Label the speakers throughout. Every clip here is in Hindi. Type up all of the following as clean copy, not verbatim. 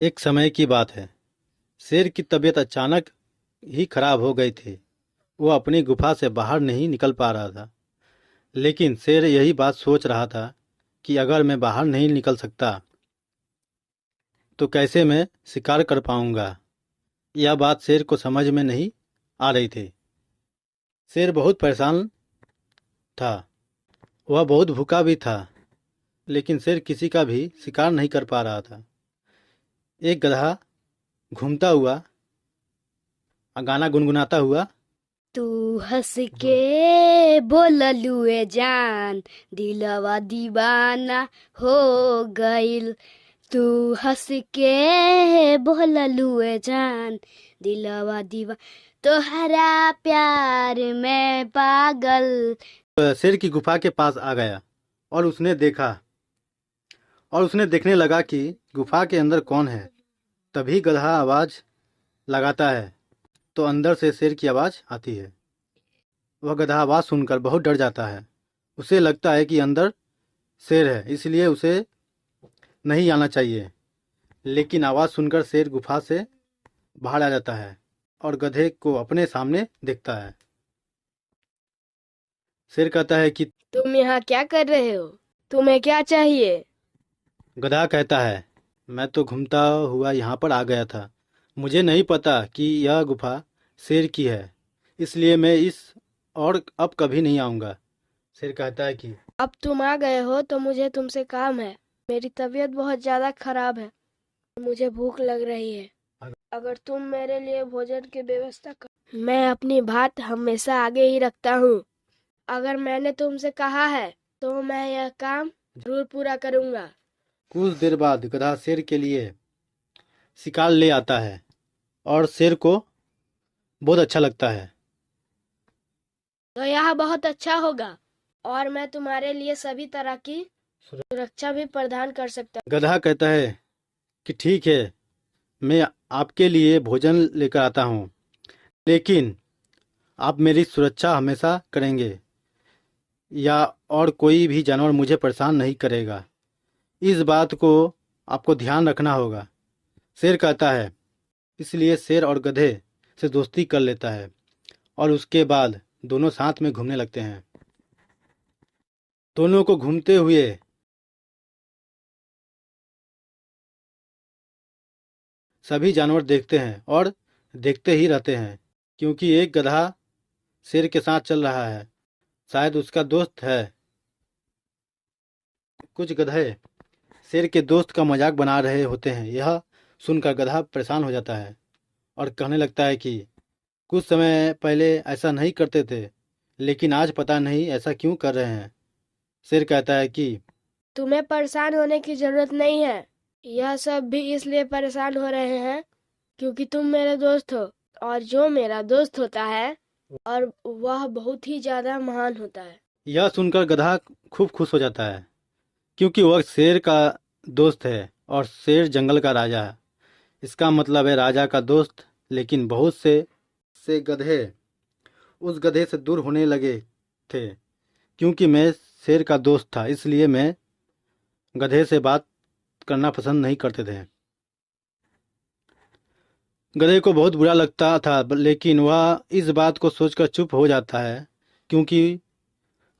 Speaker 1: एक समय की बात है। शेर की तबीयत अचानक ही खराब हो गई थी। वो अपनी गुफा से बाहर नहीं निकल पा रहा था। लेकिन शेर यही बात सोच रहा था कि अगर मैं बाहर नहीं निकल सकता तो कैसे मैं शिकार कर पाऊंगा। यह बात शेर को समझ में नहीं आ रही थी। शेर बहुत परेशान था। वह बहुत भूखा भी था। लेकिन शेर किसी का भी शिकार नहीं कर पा रहा था। एक गधा घूमता हुआ गाना गुनगुनाता हुआ
Speaker 2: तू हंस के बोललुए जान, दिलवा दीवाना हो गइल। तू हंस के बोललुए जान, दिलवा दीवा तोहरा प्यार में पागल।
Speaker 1: शेर की गुफा के पास आ गया और उसने देखने लगा कि गुफा के अंदर कौन है। तभी गधा आवाज लगाता है तो अंदर से शेर की आवाज आती है। वह गधा आवाज सुनकर बहुत डर जाता है। उसे लगता है कि अंदर शेर है, इसलिए उसे नहीं आना चाहिए। लेकिन आवाज सुनकर शेर गुफा से बाहर आ जाता है और गधे को अपने सामने देखता है। शेर कहता है कि
Speaker 2: तुम यहाँ क्या कर रहे हो? तुम्हें क्या चाहिए?
Speaker 1: गधा कहता है, मैं तो घूमता हुआ यहाँ पर आ गया था। मुझे नहीं पता कि यह गुफा शेर की है, इसलिए मैं इस और अब कभी नहीं आऊँगा। शेर कहता है कि
Speaker 2: अब तुम आ गए हो तो मुझे तुमसे काम है। मेरी तबीयत बहुत ज्यादा खराब है। मुझे भूख लग रही है। अगर तुम मेरे लिए भोजन की व्यवस्था कर। मैं अपनी बात हमेशा आगे ही रखता हूँ। अगर मैंने तुमसे कहा है तो मैं यह काम जरूर पूरा करूँगा।
Speaker 1: कुछ देर बाद गधा शेर के लिए शिकार ले आता है और शेर को बहुत अच्छा लगता है।
Speaker 2: तो यह बहुत अच्छा होगा और मैं तुम्हारे लिए सभी तरह की सुरक्षा भी प्रदान कर सकता
Speaker 1: गधा कहता है कि ठीक है, मैं आपके लिए भोजन लेकर आता हूँ, लेकिन आप मेरी सुरक्षा हमेशा करेंगे या और कोई भी जानवर मुझे परेशान नहीं करेगा। इस बात को आपको ध्यान रखना होगा। शेर कहता है। इसलिए शेर और गधे से दोस्ती कर लेता है और उसके बाद दोनों साथ में घूमने लगते हैं। दोनों को घूमते हुए सभी जानवर देखते हैं और देखते ही रहते हैं, क्योंकि एक गधा शेर के साथ चल रहा है, शायद उसका दोस्त है। कुछ गधे शेर के दोस्त का मजाक बना रहे होते हैं। यह सुनकर गधा परेशान हो जाता है और कहने लगता है कि कुछ समय पहले ऐसा नहीं करते थे, लेकिन आज पता नहीं ऐसा क्यों कर रहे हैं। शेर कहता है कि
Speaker 2: तुम्हें परेशान होने की जरूरत नहीं है। यह सब भी इसलिए परेशान हो रहे हैं क्योंकि तुम मेरे दोस्त हो, और जो मेरा दोस्त होता है और वह बहुत ही ज्यादा महान होता है।
Speaker 1: यह सुनकर गधा खूब खुश हो जाता है, क्योंकि वह शेर का दोस्त है और शेर जंगल का राजा है। इसका मतलब है राजा का दोस्त। लेकिन बहुत से गधे उस गधे से दूर होने लगे थे। क्योंकि मैं शेर का दोस्त था, इसलिए मैं गधे से बात करना पसंद नहीं करते थे। गधे को बहुत बुरा लगता था, लेकिन वह इस बात को सोचकर चुप हो जाता है, क्योंकि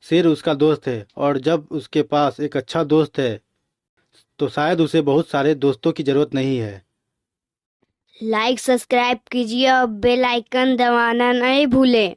Speaker 1: शेर उसका दोस्त है और जब उसके पास एक अच्छा दोस्त है तो शायद उसे बहुत सारे दोस्तों की जरूरत नहीं है।
Speaker 2: लाइक सब्सक्राइब कीजिए और बेल आइकन दबाना नहीं भूलें।